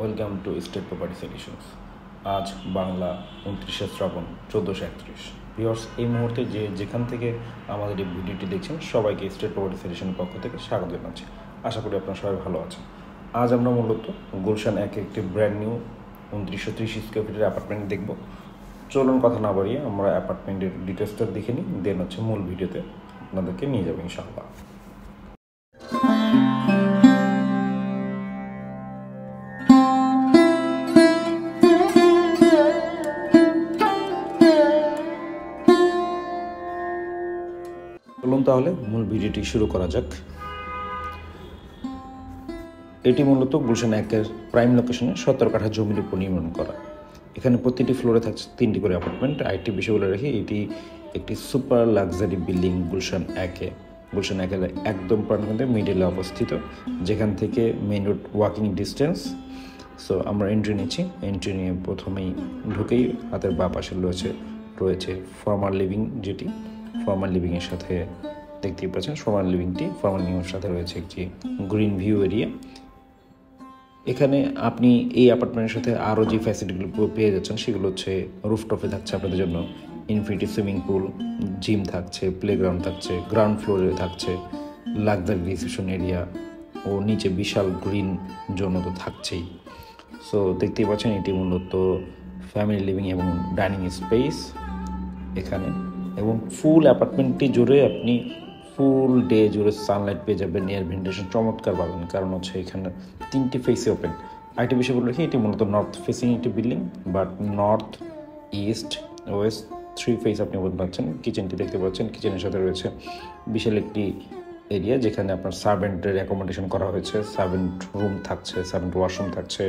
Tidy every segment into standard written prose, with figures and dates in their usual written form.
Welcome to state property solutions. আজ বাংলা 29শে শ্রাবণ 1431। Viewers, এই মুহূর্তে যেখান থেকে আমাদের এই ভিডিওটি দেখছেন সবাইকে স্টেট প্রপার্টি সলিউশনের পক্ষ থেকে স্বাগত জানাচ্ছি। আশা করি আপনারা সবাই ভালো আছেন। আজ আমরা মূলত গুলশান একটি ব্র্যান্ড নিউ 2930 স্কোয়ার ফিটের অ্যাপার্টমেন্ট দেখব। চলুন কথা না বাড়িয়ে আমরা অ্যাপার্টমেন্টের ডিটেলসটা দেখে নিই, দেন মূল ভিডিওতে আপনাদেরকে নিয়ে যাবো ইনশাআল্লাহ। চলুন তাহলে মূল ভিডিওটি শুরু করা যাক। এটি মূলত গুলশান একের প্রাইম লোকেশনে 17 কাঠা জমির উপর নির্মাণ করা। এখানে প্রতিটি ফ্লোরে থাকছে 3টি করে অ্যাপার্টমেন্ট। আরেকটি বিষয় বলে রাখি, এটি একটি সুপার লাক্সারি বিল্ডিং গুলশান একের একদম প্রাণকেন্দ্রে মিডলে অবস্থিত, যেখান থেকে main road walking distance. So আমরা এন্ট্রি নিচ্ছি। এন্ট্রি নিয়ে প্রথমেই ঢুকেই হাতের বাঁ পাশে রয়েছে ফর্মাল লিভিং, যেটি ফর্মাল লিভিংয়ের সাথে দেখতেই পাচ্ছেন। ফর্মাল লিভিংয়ের সাথে রয়েছে একটি গ্রিন ভিউ এরিয়া। এখানে আপনি এই অ্যাপার্টমেন্টের সাথে আরও যে ফ্যাসিলিটিগুলো পেয়ে যাচ্ছেন সেগুলো হচ্ছে রুফটপে থাকছে আপনাদের জন্য ইনফিনিটি সুইমিং পুল, জিম থাকছে, প্লেগ্রাউন্ড থাকছে, গ্রাউন্ড ফ্লোরে থাকছে লাক্সারি রিসেপশন এরিয়া ও নিচে বিশাল গ্রিন জোনও তো থাকছেই। সো দেখতেই পাচ্ছেন এটি মূলত ফ্যামিলি লিভিং এবং ডাইনিং স্পেস এখানে, এবং ফুল অ্যাপার্টমেন্টটি জুড়ে আপনি ফুল ডে জুড়ে সানলাইট পেয়ে যাবেন, এয়ার ভেন্টিলেশন চমৎকার পাবেন, কারণ হচ্ছে এখানে 3টি ফেসে ওপেন। আরেকটি বিষয় বলে রাখি, এটি মূলত নর্থ ফেসিং একটি building, but north, east, West 3 face আপনি বলতে পারছেন। কিচেনটি দেখতে পাচ্ছেন, কিচেনের সাথে রয়েছে বিশাল একটি এরিয়া যেখানে আপনার সার্ভেন্টের অ্যাকোমোডেশন করা হয়েছে। সার্ভেন্ট রুম থাকছে, সার্ভেন্ট ওয়াশরুম থাকছে,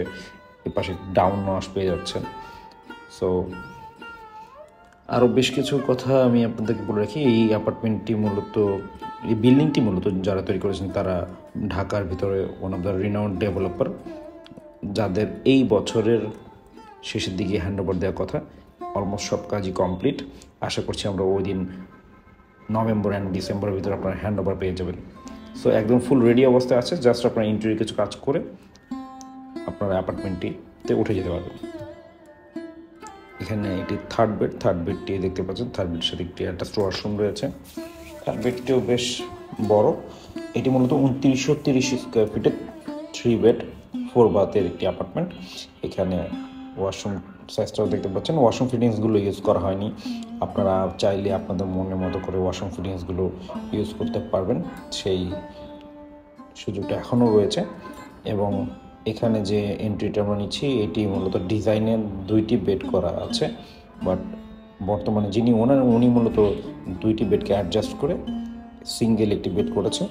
এর পাশে ডাউন ওয়াশ পেয়ে যাচ্ছেন। সো আরও বেশ কিছু কথা আমি আপনাদেরকে বলে রাখি। এই বিল্ডিংটি মূলত যারা তৈরি করেছেন তারা ঢাকার ভিতরে one of the renowned developer, যাদের এই বছরের শেষের দিকে হ্যান্ডওভার দেওয়ার কথা। অলমোস্ট সব কাজই কমপ্লিট। আশা করছি আমরা ওই দিন নভেম্বর অ্যান্ড ডিসেম্বরের ভিতরে আপনারা হ্যান্ডওভার পেয়ে যাবেন। সো একদম ফুল রেডি অবস্থায় আছে, জাস্ট আপনার ইন্টেরিয়র কিছু কাজ করে আপনারা অ্যাপার্টমেন্টটিতে উঠে যেতে পারবেন। এখানে এটি থার্ড বেডটি দেখতে পাচ্ছেন। থার্ড বেডের সাথে একটি অ্যাটাচড ওয়াশরুম রয়েছে। থার্ড বেডটিও বেশ বড়। এটি মূলত 2930 স্কোয়ার ফিটের 3 বেড 4 বাথের একটি অ্যাপার্টমেন্ট। এখানে ওয়াশরুম সাইজটাও দেখতে পাচ্ছেন। ওয়াশরুম ফিটিংসগুলো ইউজ করা হয়নি, আপনারা চাইলে আপনাদের মনের মতো করে ওয়াশরুম ফিটিংসগুলো ইউজ করতে পারবেন, সেই সুযোগটা এখনও রয়েছে। এবং এখানে যে এন্ট্রিটা আমরা নিচ্ছি এটি মূলত ডিজাইনের 2টি বেড করা আছে, বাট বর্তমানে যিনি উনি মূলত 2টি বেডকে অ্যাডজাস্ট করে সিঙ্গেল একটি বেড করেছে।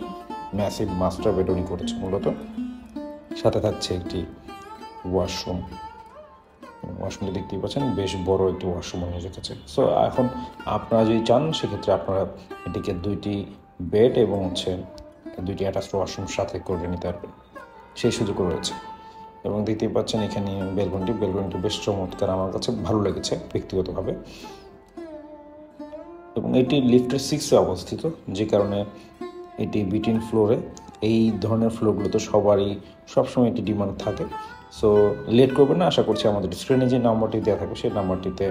ম্যাসিভ মাস্টার বেড উনি করেছে মূলত। সাথে থাকছে একটি ওয়াশরুমটি দেখতেই পাচ্ছেন, বেশ বড় একটি ওয়াশরুম নিয়ে রেখেছে। সো এখন আপনারা যদি চান সেক্ষেত্রে আপনারা এটিকে 2টি বেড এবং 2টি অ্যাটাচড ওয়াশরুম সাথে করে নিতে পারবেন, সেই সুযোগ রয়েছে। এবং দেখতেই পাচ্ছেন এখানে বেলকনিটি বেশ চমৎকার, আমার কাছে ভালো লেগেছে ব্যক্তিগতভাবে। এবং এটি লিফটের 6-এ অবস্থিত, যে কারণে এটি বিটুইন ফ্লোরে। এই ধরনের ফ্লোরগুলোতে সবসময় এটি ডিমান্ড থাকে। সো লেট করবেন না। আশা করছি আমাদের স্ক্রিনে যে নাম্বারটি দেওয়া থাকবে সেই নাম্বারটিতে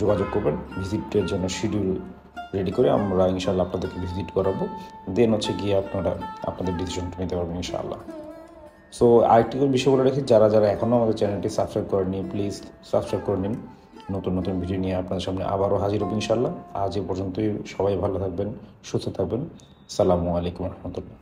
যোগাযোগ করবেন। ভিজিটের জন্য শিডিউল রেডি করে আমরা ইনশাআল্লাহ আপনাদেরকে ভিজিট করাবো, দেন গিয়ে আপনারা আপনাদের ডিসিশনটা নিতে পারবেন ইনশাআল্লাহ। সো আরেকটি বিষয় বলে রাখি, যারা এখনও আমাদের চ্যানেলটি সাবস্ক্রাইব করেননি প্লিজ সাবস্ক্রাইব করে নিন। নতুন ভিডিও নিয়ে আপনাদের সামনে আবারও হাজির হব ইনশাআল্লাহ। আজ এ পর্যন্তই। সবাই ভালো থাকবেন, সুস্থ থাকবেন। আসসালামু আলাইকুম রহমতুল্লাহ।